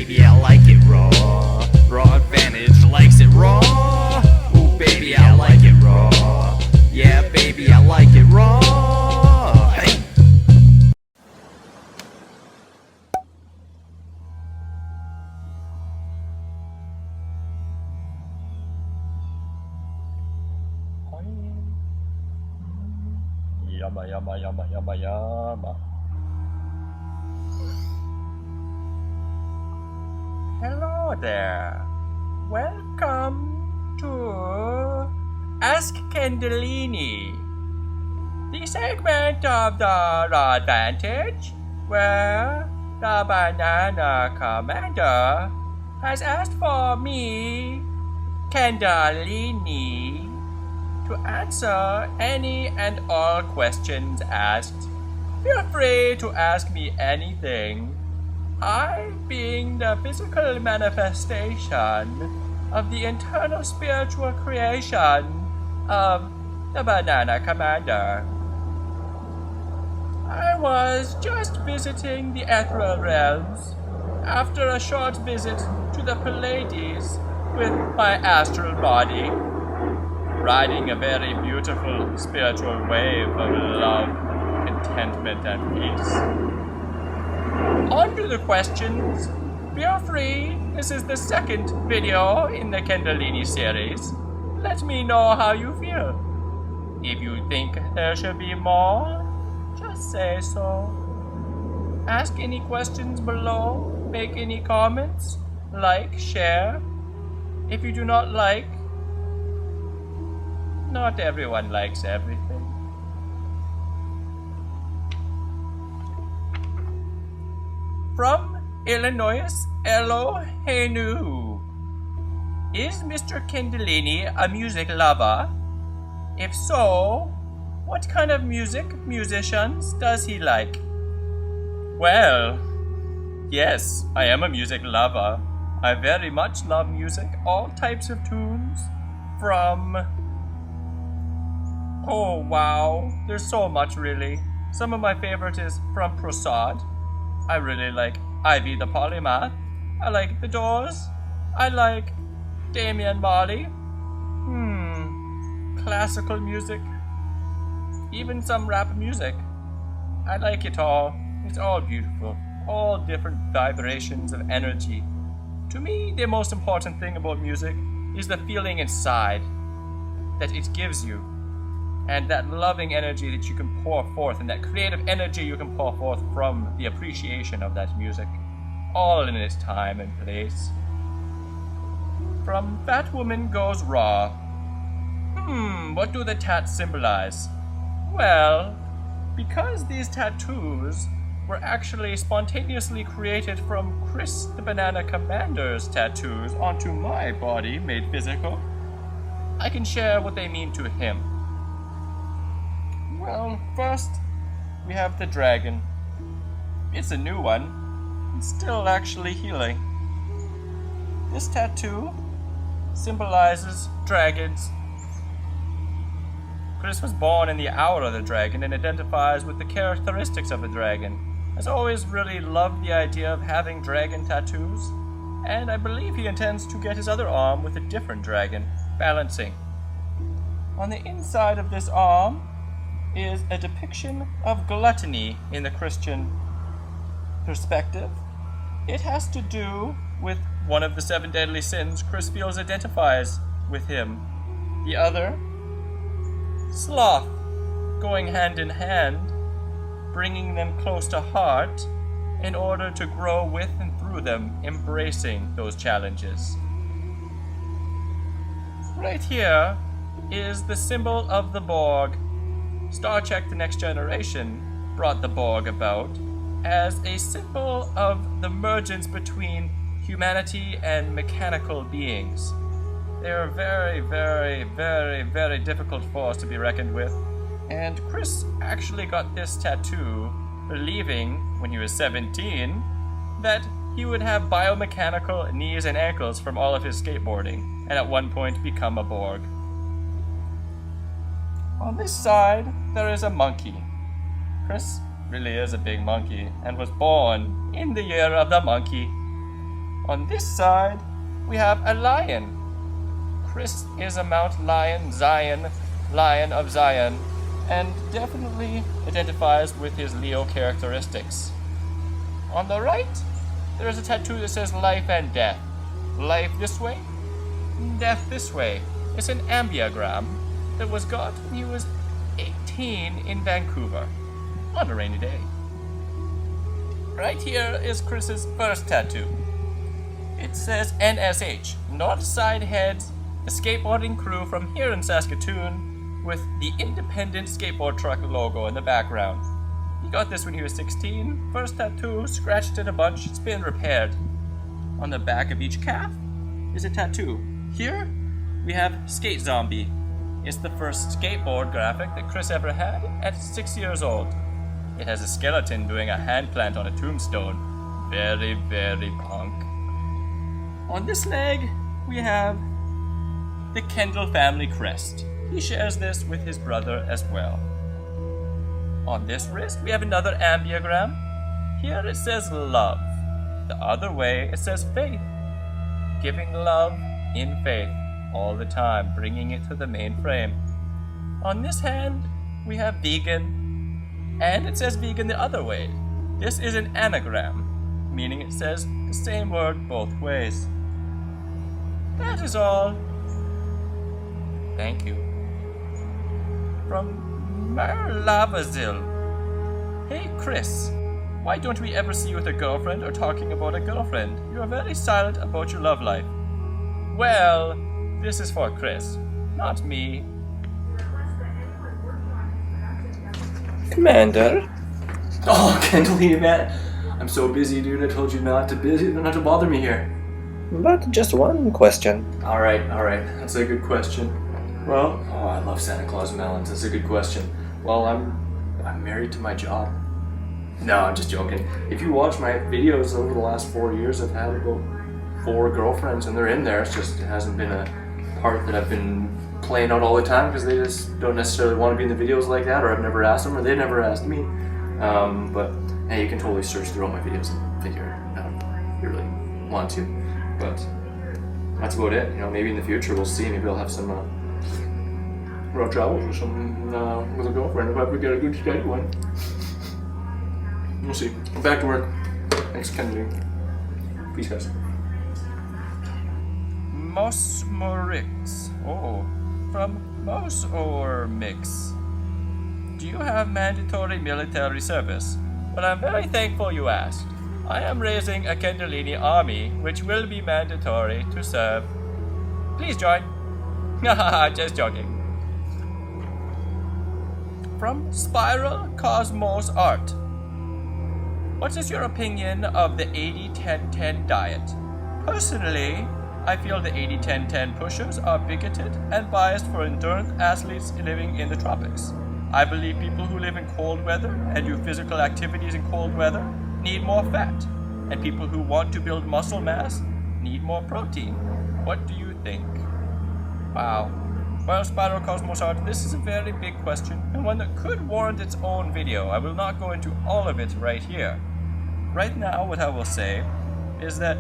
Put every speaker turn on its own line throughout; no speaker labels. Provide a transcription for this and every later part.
baby, I like it raw. Raw advantage likes it raw. Ooh, baby, I like it raw. Yeah, baby, I like it raw. Hey.
Yama yama yama yama yama. Hello there. Welcome to Ask Kendalini, the segment of the advantage where the banana commander has asked for me, Kendalini, to answer any and all questions asked. Feel free to ask me anything. I, being the physical manifestation of the internal spiritual creation of the Banana Commander. I was just visiting the ethereal realms after a short visit to the Pleiades with my astral body, riding a very beautiful spiritual wave of love, contentment, and peace. On to the questions. Feel free, this is the second video in the Kendalini series. Let me know how you feel. If you think there should be more, just say so. Ask any questions below, make any comments, like, share. If you do not like, not everyone likes everything. From Illinois, Elohenu. Is Mr. Kendalini a music lover? If so, what kind of musicians does he like? Well, yes, I am a music lover. I very much love music, all types of tunes, from... Oh wow, there's so much really. Some of my favorite is from Prasad. I really like Ivy the Polymath. I like The Doors. I like Damian Marley. Classical music. Even some rap music. I like it all. It's all beautiful. All different vibrations of energy. To me, the most important thing about music is the feeling inside that it gives you. And that loving energy that you can pour forth, and that creative energy you can pour forth from the appreciation of that music, all in its time and place. From Fat Woman Goes Raw. What do the tats symbolize? Well, because these tattoos were actually spontaneously created from Chris the Banana Commander's tattoos onto my body, made physical, I can share what they mean to him. Well, first, we have the dragon. It's a new one. It's still actually healing. This tattoo symbolizes dragons. Chris was born in the hour of the dragon and identifies with the characteristics of a dragon. Has always really loved the idea of having dragon tattoos, and I believe he intends to get his other arm with a different dragon, balancing. On the inside of this arm is a depiction of gluttony in the Christian perspective. It has to do with one of the 7 deadly sins Chris feels identifies with him. The other, sloth, going hand in hand, bringing them close to heart in order to grow with and through them, embracing those challenges. Right here is the symbol of the Borg. Star Trek The Next Generation brought the Borg about as a symbol of the mergence between humanity and mechanical beings. They are very, very, very, very difficult force to be reckoned with, and Chris actually got this tattoo believing, when he was 17, that he would have biomechanical knees and ankles from all of his skateboarding, and at one point become a Borg. On this side, there is a monkey. Chris really is a big monkey, and was born in the year of the monkey. On this side, we have a lion. Chris is a Mount Lion, Lion of Zion, and definitely identifies with his Leo characteristics. On the right, there is a tattoo that says life and death. Life this way, death this way. It's an ambiogram that was got when he was 18 in Vancouver on a rainy day. Right here is Chris's first tattoo. It says NSH, Northside Heads, the skateboarding crew from here in Saskatoon, with the Independent Skateboard Truck logo in the background. He got this when he was 16. First tattoo, scratched it a bunch, it's been repaired. On the back of each calf is a tattoo. Here, we have Skate Zombie. It's the first skateboard graphic that Chris ever had at 6 years old. It has a skeleton doing a hand plant on a tombstone. Very, very punk. On this leg, we have the Kendall family crest. He shares this with his brother as well. On this wrist, we have another ambiogram. Here it says love. The other way, it says faith. Giving love in faith all the time, bringing it to the main frame. On this hand, we have vegan, and it says vegan the other way. This is an anagram, meaning it says the same word both ways. That is all. Thank you. From Merlavazil. Hey Chris, why don't we ever see you with a girlfriend or talking about a girlfriend? You are very silent about your love life. Well, this is for Chris, not me.
Commander? Oh, Kendalini, man. I'm so busy, dude. I told you not to bother me here.
But just one question.
Alright. That's a good question. Well, I love Santa Claus melons. That's a good question. Well, I'm married to my job. No, I'm just joking. If you watch my videos over the last 4 years, I've had about 4 girlfriends, and they're in there. It hasn't been a part that I've been playing out all the time because they just don't necessarily want to be in the videos like that, or I've never asked them, or they've never asked me. But hey, you can totally search through all my videos and figure it out if you really want to. But that's about it. Maybe in the future we'll see. Maybe I'll have some road travels or something with a girlfriend if I ever get a good steady one. We'll see. Back to work. Thanks, Kennedy. Peace, guys.
Mosmorix. Oh, from Mosormix. Do you have mandatory military service? Well, I'm very thankful you asked. I am raising a Kendalini army, which will be mandatory to serve. Please join. Haha, just joking. From Spiral Cosmos Art. What is your opinion of the 80-10-10 diet? Personally, I feel the 80-10-10 pushers are bigoted and biased for endurance athletes living in the tropics. I believe people who live in cold weather and do physical activities in cold weather need more fat, and people who want to build muscle mass need more protein. What do you think? Wow. Well, Spiral Cosmos Art, this is a very big question, and one that could warrant its own video. I will not go into all of it right here. Right now, what I will say is that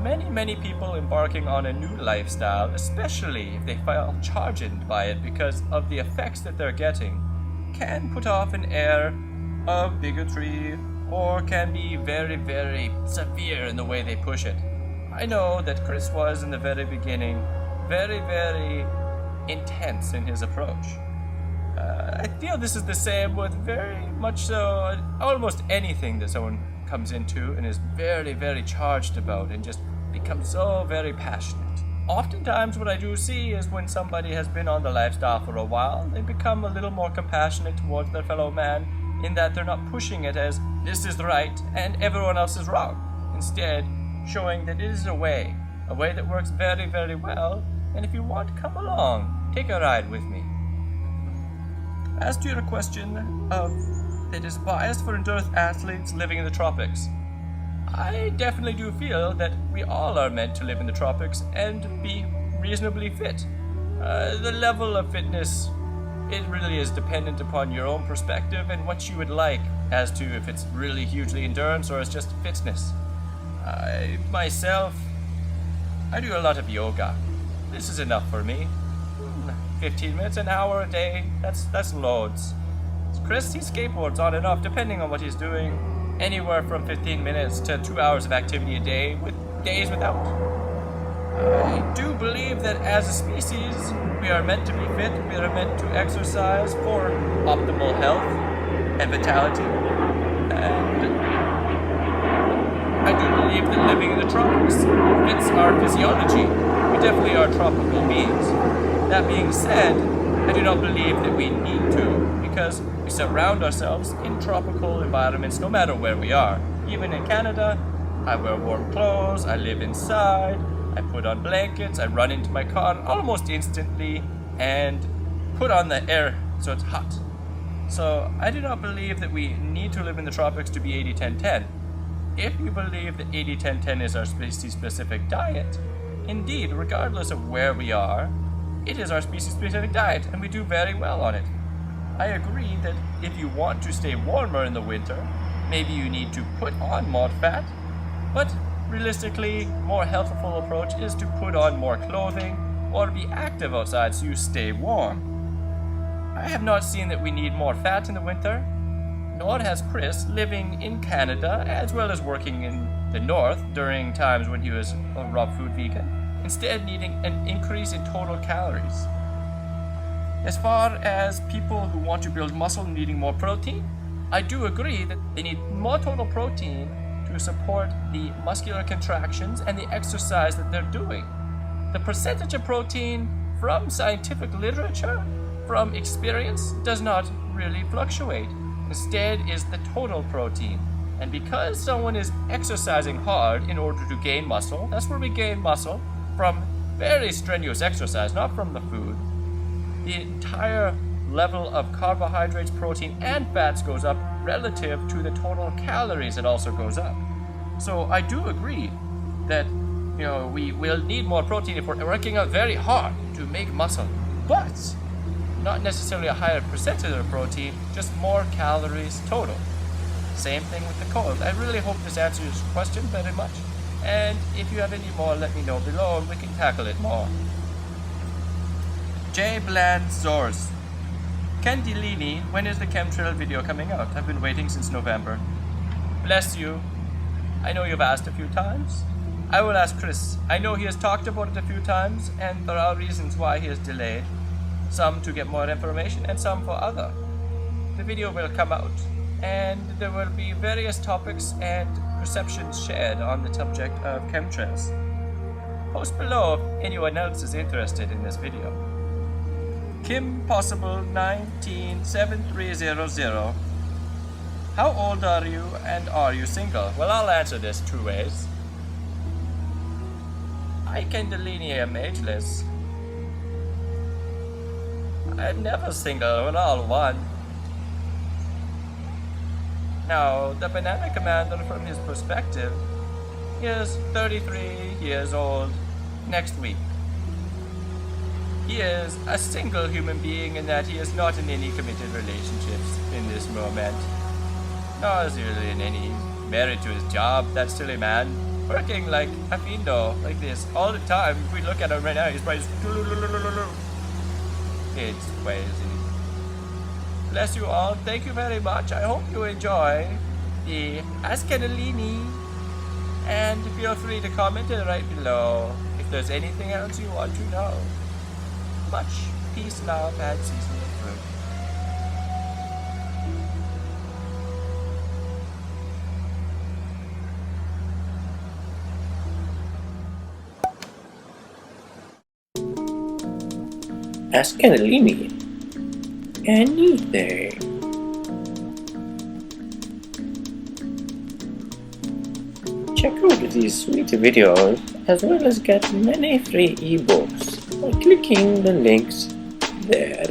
many people embarking on a new lifestyle, especially if they feel charged by it because of the effects that they're getting, can put off an air of bigotry or can be very severe in the way they push it. I know that Chris was in the very beginning very intense in his approach. I feel this is the same with very much so almost anything that someone comes into and is very charged about and just becomes so very passionate. Oftentimes what I do see is when somebody has been on the lifestyle for a while, they become a little more compassionate towards their fellow man in that they're not pushing it as this is right and everyone else is wrong. Instead, showing that it is a way that works very well, and if you want, come along, take a ride with me. As to your question of that is biased for endurance athletes living in the tropics, I definitely do feel that we all are meant to live in the tropics and be reasonably fit. The level of fitness, it really is dependent upon your own perspective and what you would like as to if it's really hugely endurance or it's just fitness. I myself I do a lot of yoga. This is enough for me. 15 minutes, an hour a day, that's loads. Chris, he skateboards on and off depending on what he's doing. Anywhere from 15 minutes to 2 hours of activity a day, with days without. I do believe that as a species, we are meant to be fit, we are meant to exercise for optimal health and vitality. And I do believe that living in the tropics fits our physiology. We definitely are tropical beings. That being said, I do not believe that we need to, because we surround ourselves in tropical environments no matter where we are. Even in Canada, I wear warm clothes, I live inside, I put on blankets, I run into my car almost instantly and put on the air so it's hot. So I do not believe that we need to live in the tropics to be 80-10-10. If you believe that 80-10-10 is our species-specific diet, indeed, regardless of where we are, it is our species-specific diet, and we do very well on it. I agree that if you want to stay warmer in the winter, maybe you need to put on more fat, but realistically, more healthful approach is to put on more clothing or be active outside so you stay warm. I have not seen that we need more fat in the winter, nor has Chris, living in Canada as well as working in the north during times when he was a raw food vegan, instead needing an increase in total calories. As far as people who want to build muscle needing more protein, I do agree that they need more total protein to support the muscular contractions and the exercise that they're doing. The percentage of protein from scientific literature, from experience, does not really fluctuate. Instead is the total protein. And because someone is exercising hard in order to gain muscle, that's where we gain muscle, from very strenuous exercise, not from the food, the entire level of carbohydrates, protein, and fats goes up relative to the total calories. It also goes up. So I do agree that we will need more protein if we're working out very hard to make muscle, but not necessarily a higher percentage of protein, just more calories total. Same thing with the cold. I really hope this answers your question very much. And if you have any more, let me know below and we can tackle it more. J. Bland Zors. Kendalini, when is the chemtrail video coming out? I've been waiting since November. Bless you. I know you've asked a few times. I will ask Chris. I know he has talked about it a few times, and there are reasons why he has delayed. Some to get more information, and some for other. The video will come out, and there will be various topics and perceptions shared on the subject of chemtrails. Post below if anyone else is interested in this video. Kim Possible 197300. How old are you and are you single? Well, I'll answer this two ways. I Kendalini am ageless. I'm never single, we're all one. Now, the Banana Commander, from his perspective, is 33 years old next week. He is a single human being in that he is not in any committed relationships in this moment. Nor is he really in any married to his job, that silly man. Working like a fiendo, like this, all the time. If we look at him right now, he's probably it's crazy. Bless you all. Thank you very much. I hope you enjoy the Ask Kendalini. And feel free to comment it right below if there's anything else you want to know. Much peace, love, and seasonal fruit.
Ask Kendalini anything. Check out these sweet videos as well as get many free ebooks by clicking the links there.